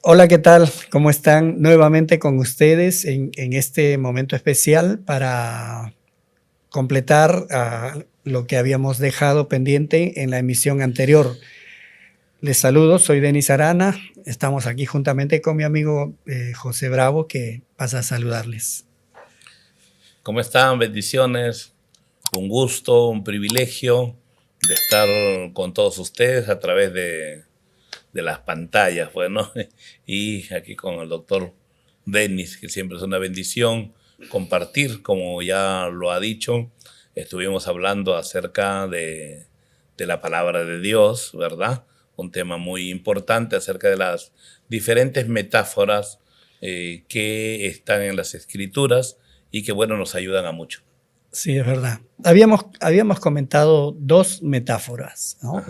Hola, ¿qué tal? ¿Cómo están? Nuevamente con ustedes en este momento especial para completar lo que habíamos dejado pendiente en la emisión anterior. Les saludo, soy Denis Arana. Estamos aquí juntamente con mi amigo José Bravo, que pasa a saludarles. ¿Cómo están? Bendiciones. Un gusto, un privilegio de estar con todos ustedes a través de las pantallas, bueno, y aquí con el doctor Denis, que siempre es una bendición compartir, como ya lo ha dicho. Estuvimos hablando acerca de la palabra de Dios, ¿verdad? Un tema muy importante acerca de las diferentes metáforas que están en las Escrituras y que, bueno, nos ayudan a mucho. Sí, es verdad. Habíamos comentado dos metáforas, ¿no?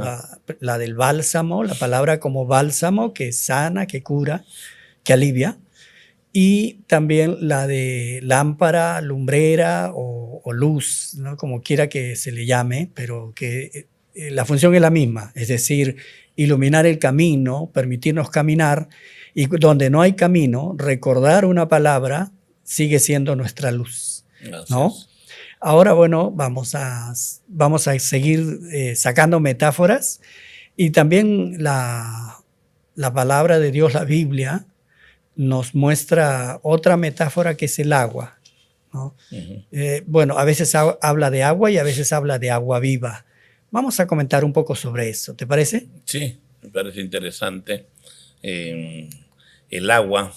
La del bálsamo, la palabra como bálsamo, que sana, que cura, que alivia, y también la de lámpara, lumbrera o luz, ¿no? Como quiera que se le llame, pero que la función es la misma, es decir, iluminar el camino, permitirnos caminar, y donde no hay camino, recordar una palabra sigue siendo nuestra luz, ¿no? Gracias. Ahora, bueno, vamos a seguir sacando metáforas, y también la palabra de Dios, la Biblia, nos muestra otra metáfora que es el agua, ¿no? Bueno, a veces habla de agua y a veces habla de agua viva. Vamos a comentar un poco sobre eso, ¿te parece? Sí, me parece interesante. El agua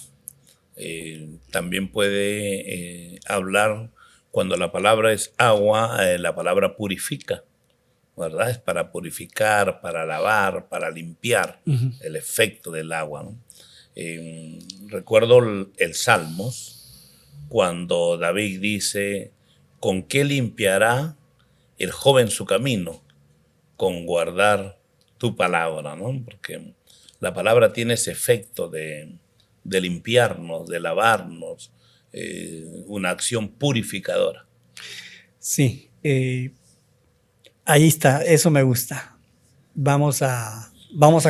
también puede hablar, cuando la palabra es agua, la palabra purifica, ¿verdad? Es para purificar, para lavar, para limpiar, el efecto del agua, ¿no? Recuerdo el Salmos, cuando David dice: ¿con qué limpiará el joven su camino? Con guardar tu palabra, ¿no? Porque la palabra tiene ese efecto de limpiarnos, de lavarnos, una acción purificadora. Sí, ahí está, eso me gusta. Vamos a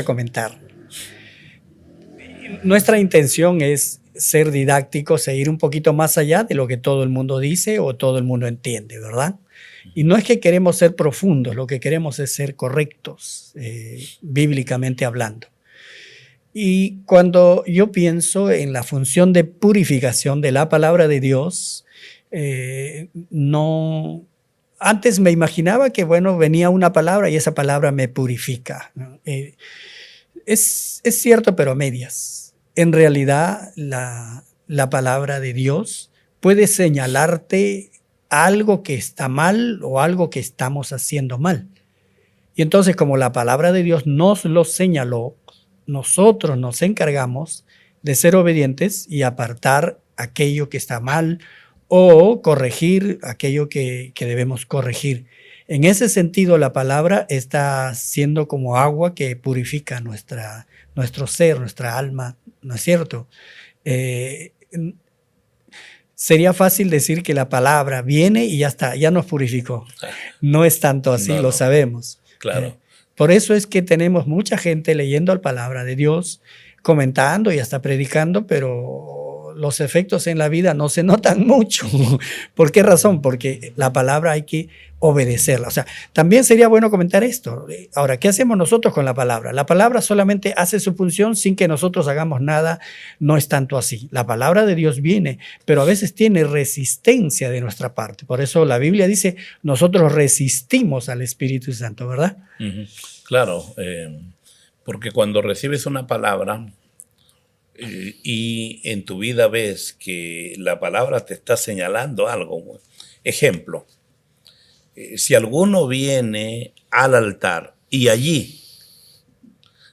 comentar. Nuestra intención es ser didácticos e ir un poquito más allá de lo que todo el mundo dice o todo el mundo entiende, ¿verdad? Y no es que queremos ser profundos, lo que queremos es ser correctos, bíblicamente hablando. Y cuando yo pienso en la función de purificación de la palabra de Dios, no... Antes me imaginaba que, bueno, venía una palabra y esa palabra me purifica, ¿no? Es cierto, pero a medias. En realidad, la palabra de Dios puede señalarte algo que está mal o algo que estamos haciendo mal. Y entonces, como la palabra de Dios nos lo señaló, nosotros nos encargamos de ser obedientes y apartar aquello que está mal o corregir aquello que debemos corregir. En ese sentido, la palabra está siendo como agua que purifica nuestro ser, nuestra alma, ¿no es cierto? Sería fácil decir que la palabra viene y ya está, ya nos purificó. No es tanto así, No, lo sabemos. Claro. Por eso es que tenemos mucha gente leyendo la palabra de Dios, comentando y hasta predicando, pero los efectos en la vida no se notan mucho. ¿Por qué razón? Porque la palabra hay que obedecerla. O sea, también sería bueno comentar esto. Ahora, ¿qué hacemos nosotros con la palabra? La palabra solamente hace su función sin que nosotros hagamos nada. No es tanto así. La palabra de Dios viene, pero a veces tiene resistencia de nuestra parte. Por eso la Biblia dice, nosotros resistimos al Espíritu Santo, ¿verdad? Claro, porque cuando recibes una palabra y en tu vida ves que la palabra te está señalando algo. Ejemplo, si alguno viene al altar y allí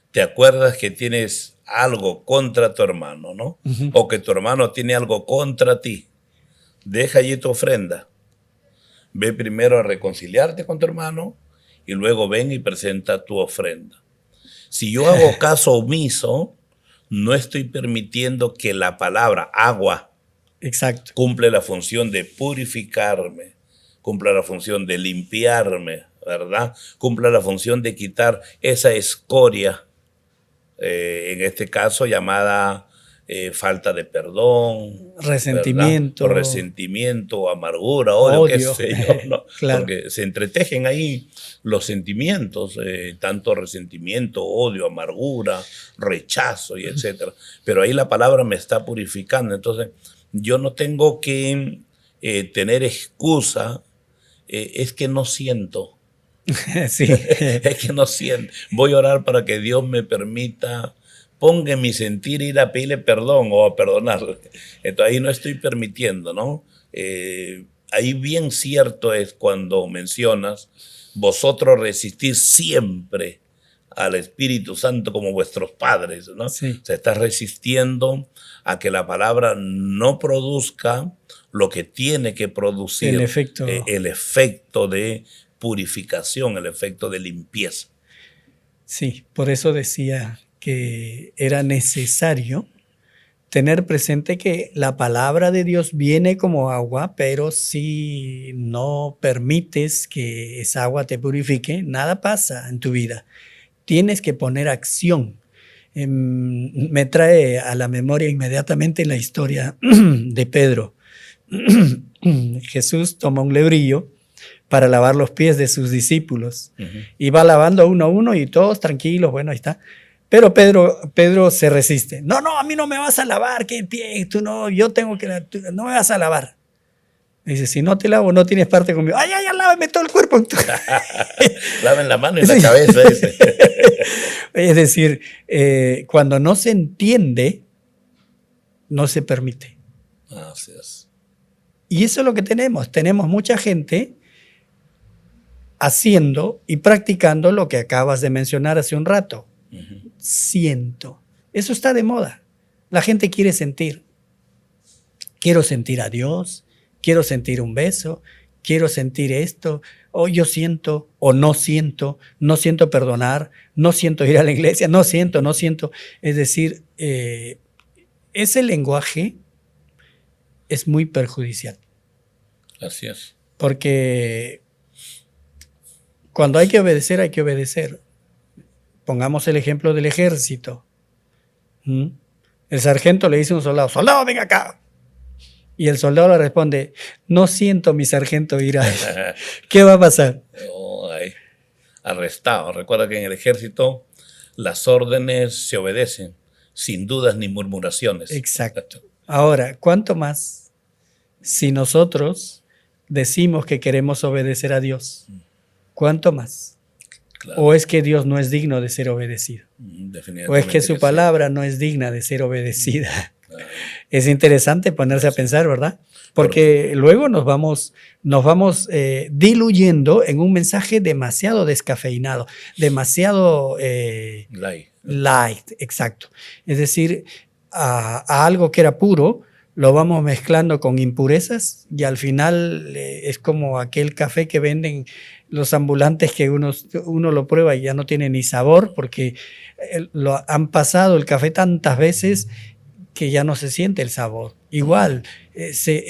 te acuerdas que tienes algo contra tu hermano, ¿no? O que tu hermano tiene algo contra ti, deja allí tu ofrenda. Ve primero a reconciliarte con tu hermano y luego ven y presenta tu ofrenda. Si yo hago caso omiso, no estoy permitiendo que la palabra agua Exacto. cumple la función de purificarme, cumple la función de limpiarme, ¿verdad? Cumple la función de quitar esa escoria, en este caso llamada falta de perdón, Resentimiento. ¿verdad? O resentimiento, amargura, odio, qué Odio. sé yo, ¿no? Claro. Porque se entretejen ahí los sentimientos, tanto resentimiento, odio, amargura, rechazo y etcétera. Pero ahí la palabra me está purificando. Entonces, yo no tengo que tener excusa, es que no siento. Sí. Es que no siento. Voy a orar para que Dios me permita, ponga en mi sentir ir a pedirle perdón o a perdonarle. Entonces ahí no estoy permitiendo, ¿no? Ahí bien cierto es cuando mencionas, vosotros resistís siempre al Espíritu Santo como vuestros padres, ¿no? Sí. Se está resistiendo a que la palabra no produzca lo que tiene que producir. El efecto. El efecto de purificación, el efecto de limpieza. Sí, por eso decía que era necesario tener presente que la palabra de Dios viene como agua, pero si no permites que esa agua te purifique, nada pasa en tu vida. Tienes que poner acción. Me trae a la memoria inmediatamente la historia de Pedro. Jesús toma un lebrillo para lavar los pies de sus discípulos. Y va lavando uno a uno y todos tranquilos, bueno, ahí está. Pero Pedro se resiste. No, a mí no me vas a lavar, ¿qué pie? Tú no, yo tengo que, no me vas a lavar. Dice, si no te lavo, no tienes parte conmigo. Ay, lávame todo el cuerpo. Laven la mano y la cabeza. Es decir, cuando no se entiende, no se permite. Así es. Y eso es lo que tenemos. Tenemos mucha gente haciendo y practicando lo que acabas de mencionar hace un rato. Siento. Eso está de moda. La gente quiere sentir. Quiero sentir a Dios, quiero sentir un beso, quiero sentir esto, o yo siento, o no siento perdonar, no siento ir a la iglesia, no siento. Es decir, ese lenguaje es muy perjudicial. Así es. Porque cuando hay que obedecer, hay que obedecer. Pongamos el ejemplo del ejército. El sargento le dice a un soldado, soldado, ven acá. Y el soldado le responde, no siento, mi sargento, ir a... ¿Qué va a pasar? Arrestado. Recuerda que en el ejército las órdenes se obedecen, sin dudas ni murmuraciones. Exacto. Ahora, ¿cuánto más si nosotros decimos que queremos obedecer a Dios? ¿Cuánto más? Claro. ¿O es que Dios no es digno de ser obedecido? ¿O es que su palabra no es digna de ser obedecida? Claro. Es interesante ponerse a pensar, ¿verdad? Porque luego nos vamos diluyendo en un mensaje demasiado descafeinado, demasiado light, exacto. Es decir, a algo que era puro, lo vamos mezclando con impurezas y al final es como aquel café que venden los ambulantes que uno lo prueba y ya no tiene ni sabor porque lo han pasado el café tantas veces que ya no se siente el sabor. Igual,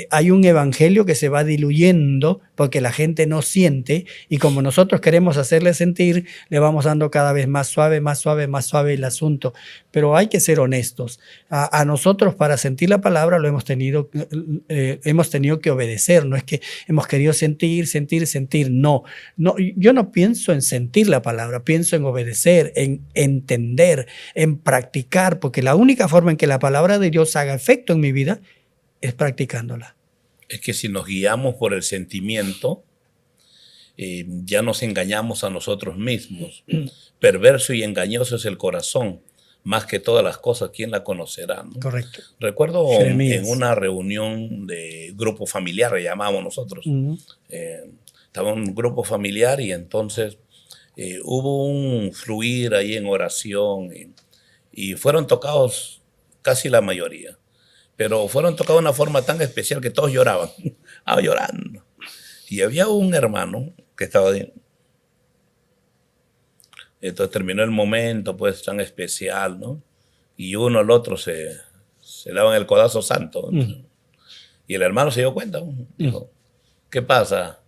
hay un evangelio que se va diluyendo porque la gente no siente y como nosotros queremos hacerle sentir, le vamos dando cada vez más suave el asunto. Pero hay que ser honestos. A nosotros para sentir la palabra lo hemos tenido que obedecer. No es que hemos querido sentir. No, yo no pienso en sentir la palabra, pienso en obedecer, en entender, en practicar, porque la única forma en que la palabra de Dios haga efecto en mi vida es practicándola. Es que si nos guiamos por el sentimiento, ya nos engañamos a nosotros mismos. Perverso y engañoso es el corazón, más que todas las cosas, ¿quién la conocerá? ¿No? Correcto. Recuerdo en una reunión de grupo familiar, le llamábamos nosotros. Estaba un grupo familiar y entonces hubo un fluir ahí en oración y fueron tocados casi la mayoría. Pero fueron tocados de una forma tan especial que todos lloraban, llorando. Y había un hermano que estaba ahí. Entonces terminó el momento, pues, tan especial, ¿no? Y uno al otro se daban el codazo santo. Y el hermano se dio cuenta, ¿no? Dijo, ¿qué pasa?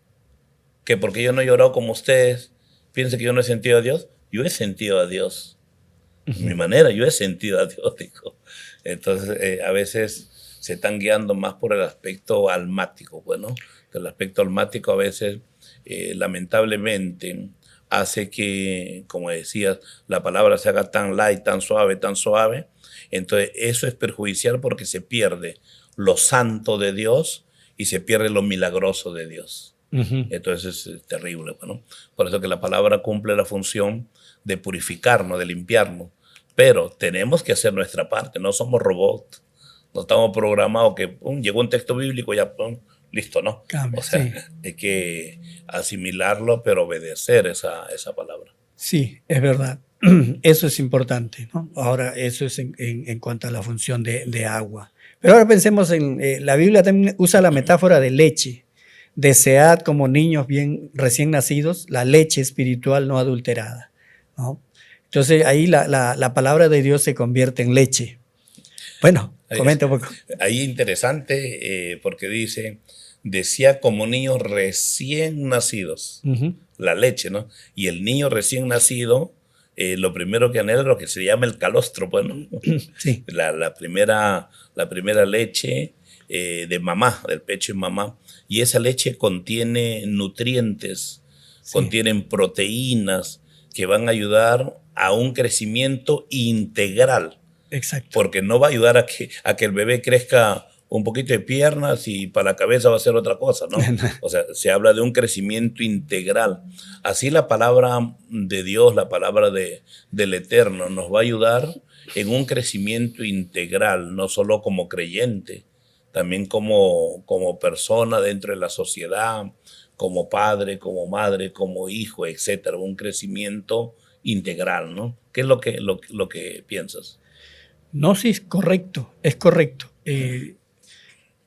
¿Que porque yo no he llorado como ustedes, piensen que yo no he sentido a Dios? Yo he sentido a Dios. De mi manera, yo he sentido a Dios, dijo. Entonces, a veces se están guiando más por el aspecto almático, bueno, el aspecto almático a veces, lamentablemente, hace que, como decías, la palabra se haga tan light, tan suave, entonces eso es perjudicial porque se pierde lo santo de Dios y se pierde lo milagroso de Dios. Entonces es terrible, bueno, por eso que la palabra cumple la función de purificarnos, de limpiarnos, pero tenemos que hacer nuestra parte, no somos robots, no estamos programados que llegó un texto bíblico y ya listo, ¿no? Cambia, o sea, sí. hay que asimilarlo, pero obedecer esa palabra. Sí, es verdad. Eso es importante, ¿no? Ahora, eso es en cuanto a la función de agua. Pero ahora pensemos en, la Biblia también usa la metáfora de leche. Desead como niños bien recién nacidos la leche espiritual no adulterada, ¿no? Entonces ahí la palabra de Dios se convierte en leche. Bueno, comenta un poco. Ahí interesante porque dice, decía como niños recién nacidos, la leche, ¿no? Y el niño recién nacido, lo primero que anhela es lo que se llama el calostro, pues, ¿no? Sí. La primera leche de mamá, del pecho de mamá, y esa leche contiene nutrientes, sí, contienen proteínas que van a ayudar a un crecimiento integral. Exacto. Porque no va a ayudar a que el bebé crezca un poquito de piernas y para la cabeza va a ser otra cosa, ¿no? O sea, se habla de un crecimiento integral. Así la palabra de Dios, la palabra del Eterno, nos va a ayudar en un crecimiento integral, no solo como creyente, también como persona dentro de la sociedad, como padre, como madre, como hijo, etcétera. Un crecimiento integral, ¿no? ¿Qué es lo que piensas? No, sí, es correcto.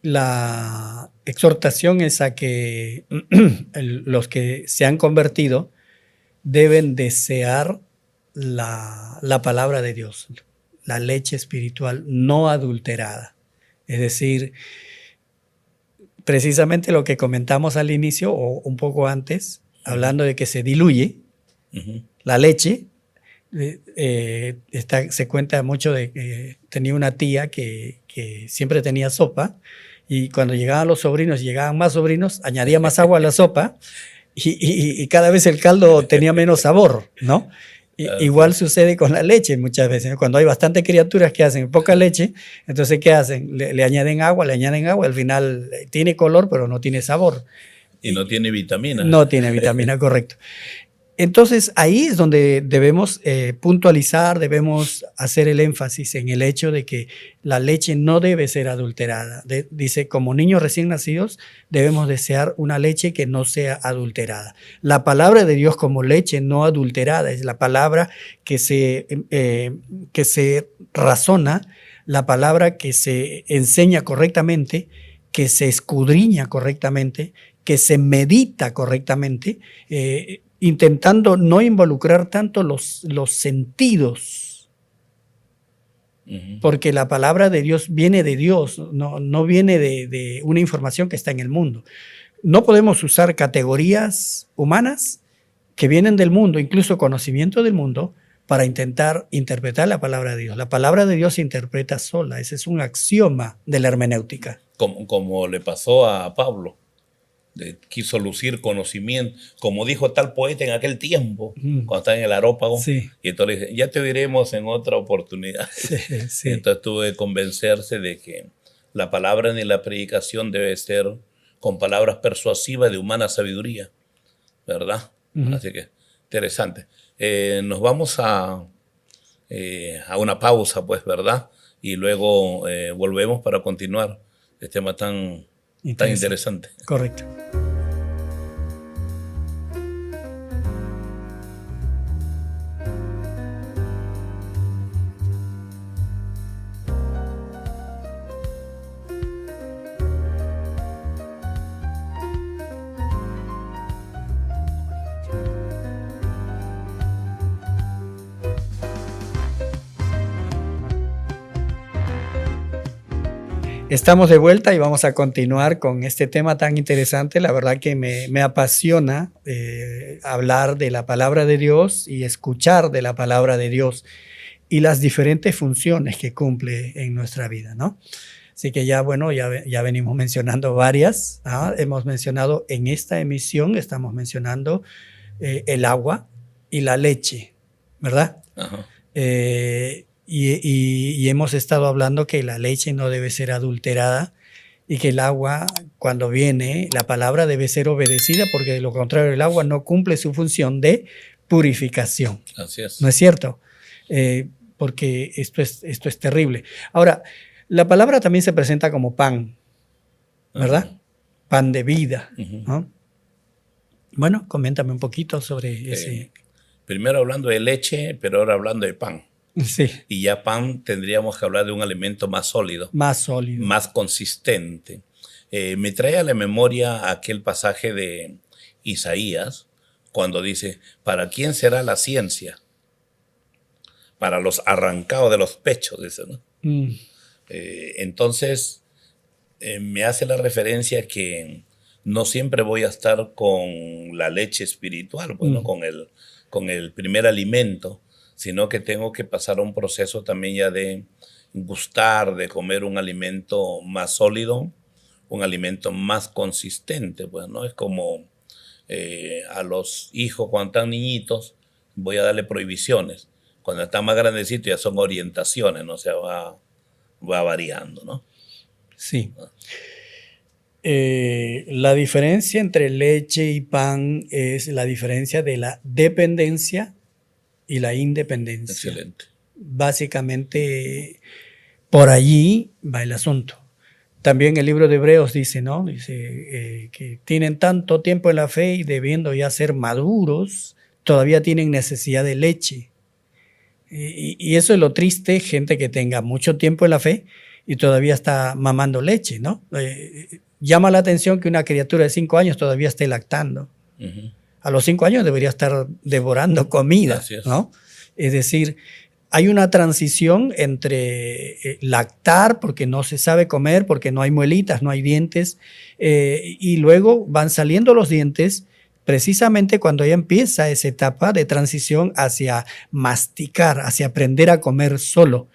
La exhortación es a que los que se han convertido deben desear la palabra de Dios, la leche espiritual no adulterada. Es decir, precisamente lo que comentamos al inicio o un poco antes, hablando de que se diluye la leche. Se cuenta mucho de que tenía una tía que siempre tenía sopa y cuando llegaban los sobrinos y llegaban más sobrinos, añadía más agua a la sopa y cada vez el caldo tenía menos sabor, ¿no? Igual sucede con la leche muchas veces, ¿no? Cuando hay bastantes criaturas que hacen poca leche, entonces ¿qué hacen? Le añaden agua, al final tiene color pero no tiene sabor. Y no tiene vitamina. No tiene vitamina, correcto. Entonces ahí es donde debemos puntualizar, debemos hacer el énfasis en el hecho de que la leche no debe ser adulterada. Dice, como niños recién nacidos debemos desear una leche que no sea adulterada. La palabra de Dios como leche no adulterada es la palabra que se razona, la palabra que se enseña correctamente, que se escudriña correctamente, que se medita correctamente, intentando no involucrar tanto los sentidos, porque la palabra de Dios viene de Dios, no viene de una información que está en el mundo. No podemos usar categorías humanas que vienen del mundo, incluso conocimiento del mundo, para intentar interpretar la palabra de Dios. La palabra de Dios se interpreta sola, ese es un axioma de la hermenéutica. Como le pasó a Pablo. Quiso lucir conocimiento, como dijo tal poeta en aquel tiempo, cuando estaba en el Areópago, sí. Y entonces le dice, ya te oiremos en otra oportunidad. Sí. Entonces tuve que convencerse de que la palabra ni la predicación debe ser con palabras persuasivas de humana sabiduría, ¿verdad? Así que interesante. Nos vamos a una pausa, pues, ¿verdad? Y luego volvemos para continuar este tema tan interesante. Correcto. Estamos de vuelta y vamos a continuar con este tema tan interesante. La verdad que me apasiona hablar de la palabra de Dios y escuchar de la palabra de Dios y las diferentes funciones que cumple en nuestra vida, ¿no? Así que ya, bueno, ya venimos mencionando varias. Hemos mencionado en esta emisión, estamos mencionando el agua y la leche, ¿verdad? Ajá. Y hemos estado hablando que la leche no debe ser adulterada y que el agua, cuando viene, la palabra debe ser obedecida, porque de lo contrario el agua no cumple su función de purificación. Así es. ¿No es cierto? Porque esto es terrible. Ahora, la palabra también se presenta como pan, ¿verdad? Ajá. Pan de vida, Ujú. ¿no? Bueno, coméntame un poquito sobre ese. Primero hablando de leche, pero ahora hablando de pan. Sí, Y ya pan tendríamos que hablar de un alimento más sólido, más sólido. más consistente. Me trae a la memoria aquel pasaje de Isaías, cuando dice, ¿para quién será la ciencia? Para los arrancados de los pechos, dice, ¿no? Entonces, me hace la referencia que no siempre voy a estar con la leche espiritual, bueno, con el primer alimento, sino que tengo que pasar a un proceso también ya de gustar, de comer un alimento más sólido, un alimento más consistente, pues, ¿no? Es como a los hijos cuando están niñitos, voy a darle prohibiciones. Cuando están más grandecitos ya son orientaciones, ¿no? O sea, va variando, ¿no? Sí. La diferencia entre leche y pan es la diferencia de la dependencia y la independencia. Excelente. Básicamente, por allí va el asunto. También el libro de Hebreos dice, ¿no? Dice que tienen tanto tiempo en la fe y debiendo ya ser maduros, todavía tienen necesidad de leche. Y eso es lo triste, gente que tenga mucho tiempo en la fe y todavía está mamando leche, ¿no? Llama la atención que una criatura de 5 años todavía esté lactando. Uh-huh. A los 5 años debería estar devorando comida, ¿no? Es decir, hay una transición entre lactar porque no se sabe comer, porque no hay muelitas, no hay dientes, y luego van saliendo los dientes precisamente cuando ya empieza esa etapa de transición hacia masticar, hacia aprender a comer solo.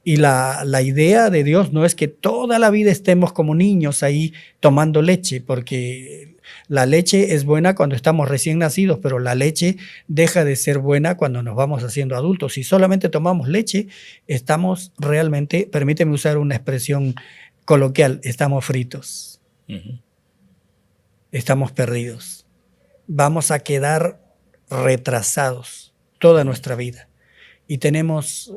Y la idea de Dios no es que toda la vida estemos como niños ahí tomando leche, porque la leche es buena cuando estamos recién nacidos, pero la leche deja de ser buena cuando nos vamos haciendo adultos. Si solamente tomamos leche, estamos realmente, permíteme usar una expresión coloquial, estamos fritos. Uh-huh. Estamos perdidos. Vamos a quedar retrasados toda nuestra vida. Y tenemos,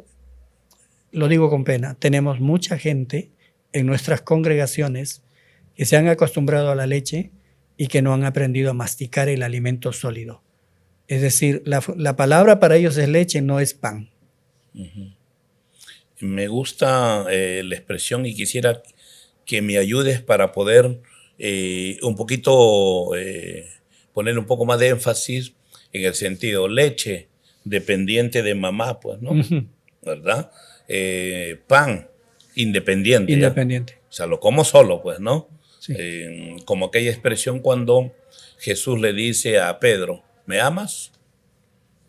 lo digo con pena, tenemos mucha gente en nuestras congregaciones que se han acostumbrado a la leche y que no han aprendido a masticar el alimento sólido. Es decir, la palabra para ellos es leche, no es pan. Uh-huh. Me gusta la expresión y quisiera que me ayudes para poder un poquito poner un poco más de énfasis en el sentido leche, dependiente de mamá, pues, ¿no? Uh-huh. ¿Verdad? Pan, independiente. Independiente. O sea, lo como solo, pues, ¿no? Sí. Como aquella expresión cuando Jesús le dice a Pedro, ¿me amas?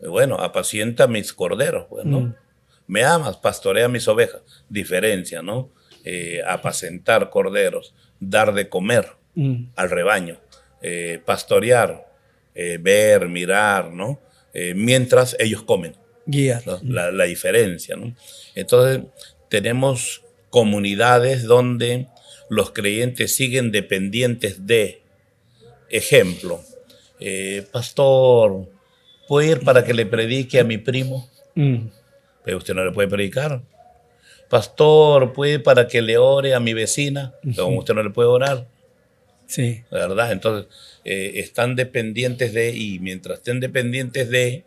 Bueno, apacienta mis corderos, pues, ¿no? ¿Me amas? Pastorea mis ovejas. Diferencia, ¿no? Apacentar corderos, dar de comer al rebaño, pastorear, ver, mirar, ¿no? Mientras ellos comen. Guiar. ¿No? La diferencia, ¿no? Entonces, tenemos comunidades donde los creyentes siguen dependientes de, ejemplo, pastor, ¿puedo ir para que le predique a mi primo? Pero usted no le puede predicar. Pastor, ¿puede ir para que le ore a mi vecina? Pero usted no le puede orar. Sí. ¿Verdad? Entonces, están dependientes de, y mientras estén dependientes de,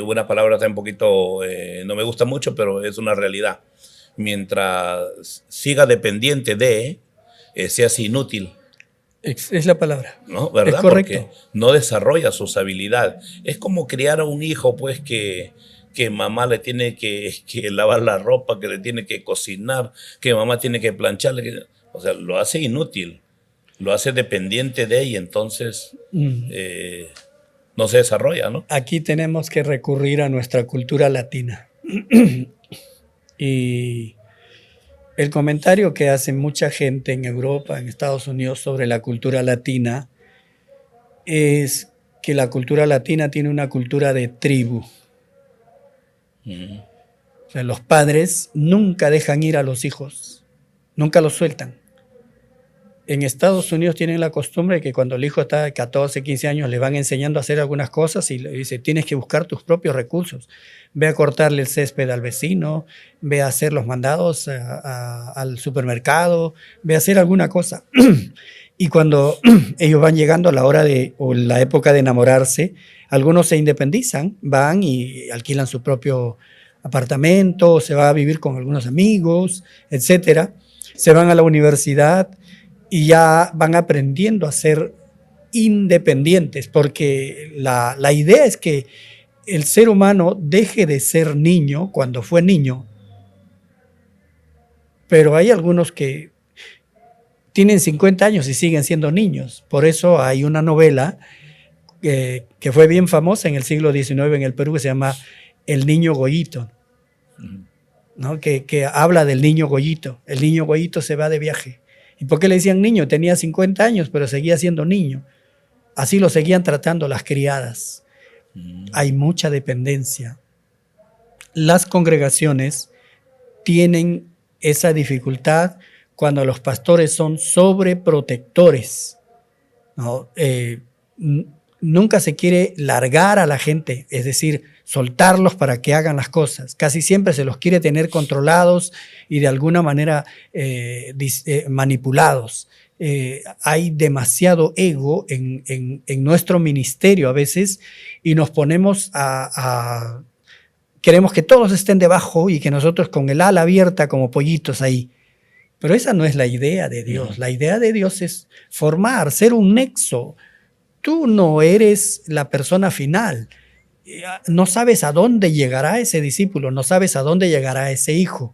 una palabra está un poquito, no me gusta mucho, pero es una realidad. Mientras siga dependiente de, se hace inútil. Es la palabra. ¿No? ¿Verdad? Es correcto. Porque no desarrolla sus habilidades. Es como criar a un hijo, pues, que que mamá le tiene que lavar la ropa, que le tiene que cocinar, que mamá tiene que plancharle. O sea, lo hace inútil, lo hace dependiente de ella, entonces no se desarrolla, ¿no? Aquí tenemos que recurrir a nuestra cultura latina. Y el comentario que hace mucha gente en Europa, en Estados Unidos, sobre la cultura latina es que la cultura latina tiene una cultura de tribu. O sea, los padres nunca dejan ir a los hijos, nunca los sueltan. En Estados Unidos tienen la costumbre de que cuando el hijo está de 14, 15 años le van enseñando a hacer algunas cosas y le dice, tienes que buscar tus propios recursos. Ve a cortarle el césped al vecino, ve a hacer los mandados al supermercado, ve a hacer alguna cosa. Y cuando ellos van llegando a la hora o la época de enamorarse, algunos se independizan, van y alquilan su propio apartamento, se va a vivir con algunos amigos, etcétera. Se van a la universidad y ya van aprendiendo a ser independientes, porque la idea es que el ser humano deje de ser niño cuando fue niño. Pero hay algunos que tienen 50 años y siguen siendo niños. Por eso hay una novela que fue bien famosa en el siglo XIX en el Perú que se llama El niño Goyito, ¿no? Que habla del niño Goyito. El niño Goyito se va de viaje. ¿Y por qué le decían niño? Tenía 50 años, pero seguía siendo niño. Así lo seguían tratando las criadas. Hay mucha dependencia. Las congregaciones tienen esa dificultad cuando los pastores son sobreprotectores, ¿no? Nunca se quiere largar a la gente, es decir, soltarlos para que hagan las cosas. Casi siempre se los quiere tener controlados y de alguna manera manipulados. Hay demasiado ego en nuestro ministerio a veces y nos ponemos queremos que todos estén debajo y que nosotros con el ala abierta como pollitos ahí. Pero esa no es la idea de Dios. La idea de Dios es formar, ser un nexo. Tú no eres la persona final. No sabes a dónde llegará ese discípulo, no sabes a dónde llegará ese hijo.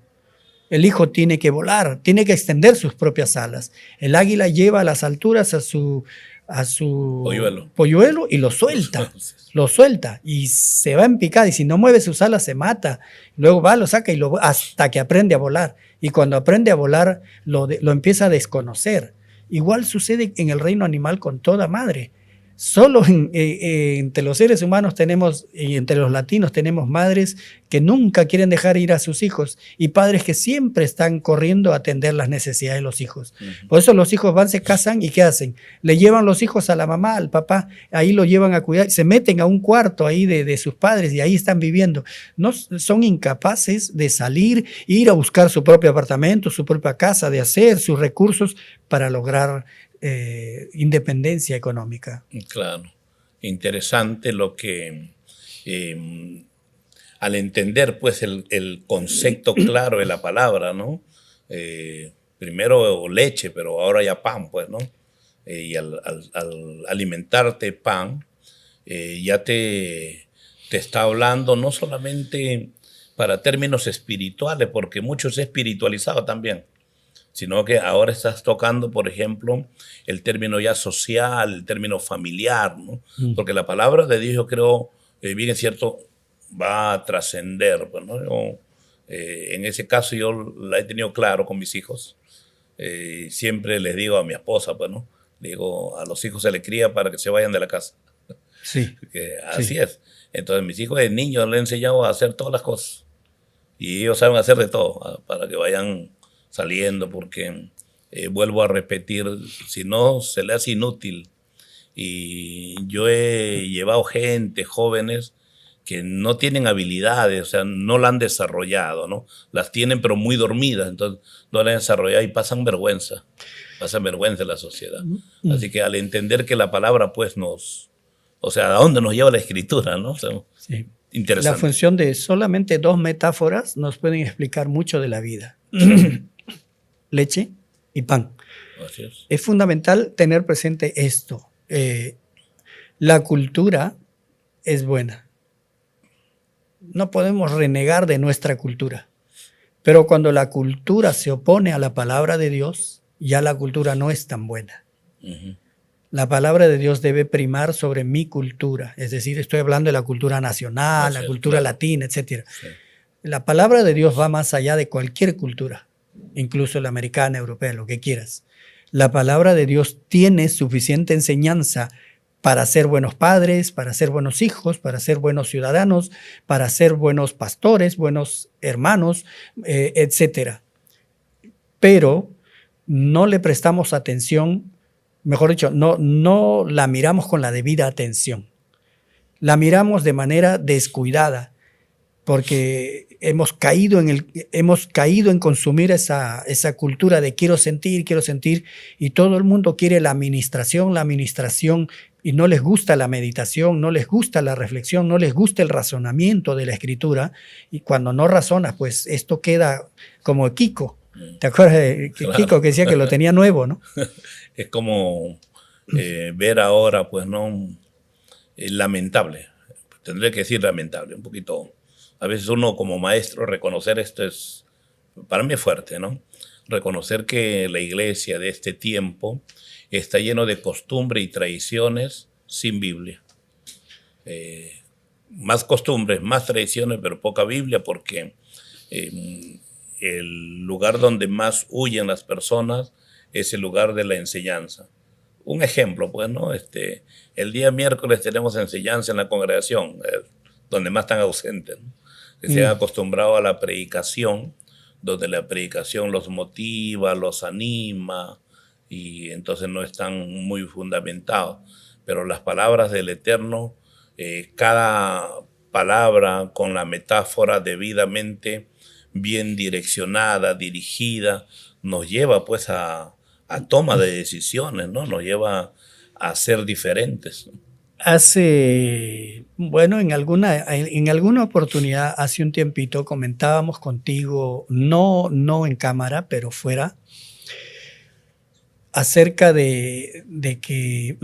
El hijo tiene que volar, tiene que extender sus propias alas. El águila lleva a las alturas a su polluelo y lo suelta y se va en picada y si no mueve sus alas se mata. Luego va, lo saca hasta que aprende a volar. Y cuando aprende a volar lo empieza a desconocer. Igual sucede en el reino animal con toda madre. Solo entre los seres humanos y entre los latinos tenemos madres que nunca quieren dejar ir a sus hijos y padres que siempre están corriendo a atender las necesidades de los hijos. Por eso los hijos van, se casan y ¿qué hacen? Le llevan los hijos a la mamá, al papá, ahí lo llevan a cuidar, se meten a un cuarto ahí de sus padres y ahí están viviendo. No, son incapaces de salir, ir a buscar su propio apartamento, su propia casa, de hacer sus recursos para lograr independencia económica. Claro, interesante lo que al entender pues el concepto claro de la palabra, ¿no? Primero leche, pero ahora ya pan, pues, ¿no? Y al alimentarte pan, ya te está hablando no solamente para términos espirituales, porque mucho se ha espiritualizado también, sino que ahora estás tocando, por ejemplo, el término ya social, el término familiar, ¿no? Porque la palabra de Dios, yo creo, bien es cierto, va a trascender, pues, ¿no? En ese caso yo la he tenido claro con mis hijos. Siempre les digo a mi esposa, pues, ¿no? Digo, a los hijos se les cría para que se vayan de la casa. Sí. Que así es. Entonces, mis hijos de niños les he enseñado a hacer todas las cosas. Y ellos saben hacer de todo, para que vayan saliendo, porque vuelvo a repetir, si no se le hace inútil. Y yo he llevado gente, jóvenes, que no tienen habilidades, o sea, no la han desarrollado, ¿no? Las tienen pero muy dormidas, entonces no la han desarrollado y pasan vergüenza en la sociedad. Así que al entender que la palabra pues o sea, ¿a dónde nos lleva la escritura, no? O sea, sí. Interesante. La función de solamente 2 metáforas nos pueden explicar mucho de la vida. Leche y pan. Así es. Es fundamental tener presente esto. La cultura es buena. no podemos renegar de nuestra cultura. Pero cuando la cultura se opone a la palabra de Dios, ya la cultura no es tan buena. La palabra de Dios debe primar sobre mi cultura. Es decir, estoy hablando de la cultura nacional, la cultura latina, etc. Sí. La palabra de Dios va más allá de cualquier cultura, incluso la americana, europea, lo que quieras. La palabra de Dios tiene suficiente enseñanza para ser buenos padres, para ser buenos hijos, para ser buenos ciudadanos, para ser buenos pastores, buenos hermanos, etc. Pero no le prestamos atención, mejor dicho, no la miramos con la debida atención. La miramos de manera descuidada, porque hemos caído en consumir esa cultura de quiero sentir, y todo el mundo quiere la administración, y no les gusta la meditación, no les gusta la reflexión, no les gusta el razonamiento de la escritura, y cuando no razonas, pues esto queda como Kiko. ¿Te acuerdas de Kiko que decía que lo tenía nuevo, no? Es como ver ahora, pues no, lamentable, tendré que decir lamentable, un poquito. A veces uno como maestro reconocer esto es, para mí es fuerte, ¿no? Reconocer que la iglesia de este tiempo está lleno de costumbre y tradiciones sin Biblia. Más costumbres, más tradiciones, pero poca Biblia, porque el lugar donde más huyen las personas es el lugar de la enseñanza. Un ejemplo, pues, ¿no? El día miércoles tenemos enseñanza en la congregación, donde más están ausentes, ¿no? Que se han acostumbrado a la predicación, donde la predicación los motiva, los anima, y entonces no están muy fundamentados. Pero las palabras del Eterno, cada palabra con la metáfora debidamente bien direccionada, dirigida, nos lleva pues a toma de decisiones, ¿no? Nos lleva a ser diferentes. En alguna oportunidad, hace un tiempito, comentábamos contigo, no en cámara, pero fuera, acerca de que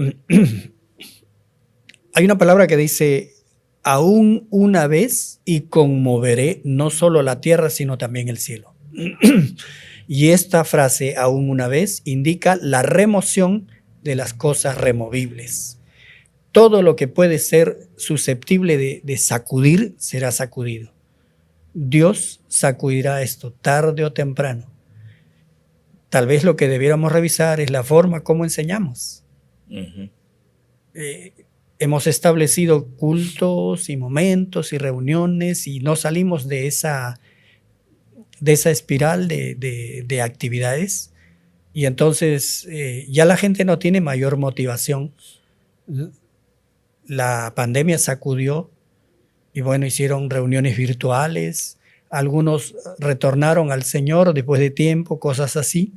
hay una palabra que dice, aún una vez y conmoveré no solo la tierra, sino también el cielo. Y esta frase, aún una vez, indica la remoción de las cosas removibles. Todo lo que puede ser susceptible de sacudir, será sacudido. Dios sacudirá esto tarde o temprano. Tal vez lo que debiéramos revisar es la forma como enseñamos. Hemos establecido cultos y momentos y reuniones y no salimos de esa espiral de actividades, y entonces ya la gente no tiene mayor motivación. La pandemia sacudió y bueno, hicieron reuniones virtuales, algunos retornaron al Señor después de tiempo, cosas así.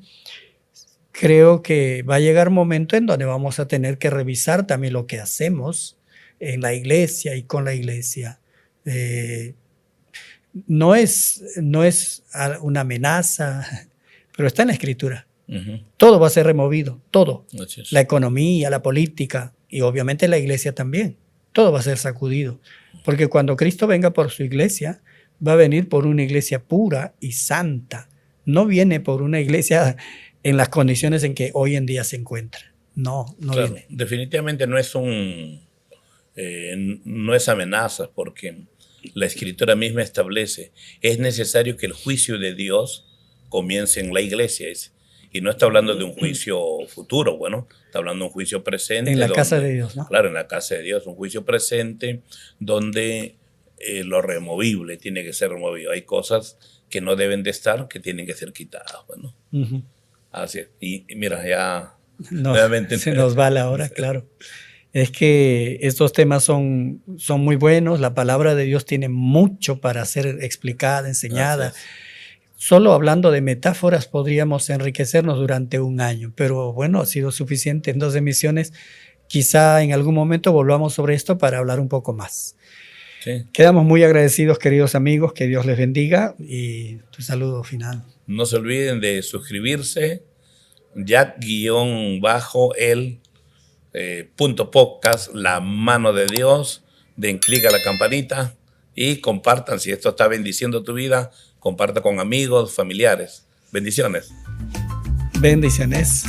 Creo que va a llegar un momento en donde vamos a tener que revisar también lo que hacemos en la iglesia y con la iglesia. No es una amenaza, pero está en la Escritura. Todo va a ser removido, todo. La economía, la política y obviamente la iglesia también. Todo va a ser sacudido. Porque cuando Cristo venga por su iglesia, va a venir por una iglesia pura y santa. No viene por una iglesia en las condiciones en que hoy en día se encuentra. No claro, viene. Definitivamente no es amenaza, porque la Escritura misma establece, es necesario que el juicio de Dios comience en la iglesia. Y no está hablando de un juicio futuro, bueno, está hablando de un juicio presente. En la casa de Dios, ¿no? Claro, en la casa de Dios, un juicio presente donde lo removible tiene que ser removido. Hay cosas que no deben de estar, que tienen que ser quitadas, bueno. Así es. Y mira, ya nuevamente se nos va la hora, claro. Es que estos temas son muy buenos, la palabra de Dios tiene mucho para ser explicada, enseñada. Solo hablando de metáforas podríamos enriquecernos durante un año, pero bueno, ha sido suficiente en 2 emisiones. Quizá en algún momento volvamos sobre esto para hablar un poco más. Sí. Quedamos muy agradecidos, queridos amigos, que Dios les bendiga, y tu saludo final. No se olviden de suscribirse, Jack_el.podcast, la mano de Dios, den clic a la campanita y compartan. Si esto está bendiciendo tu vida, comparta con amigos, familiares. Bendiciones. Bendiciones.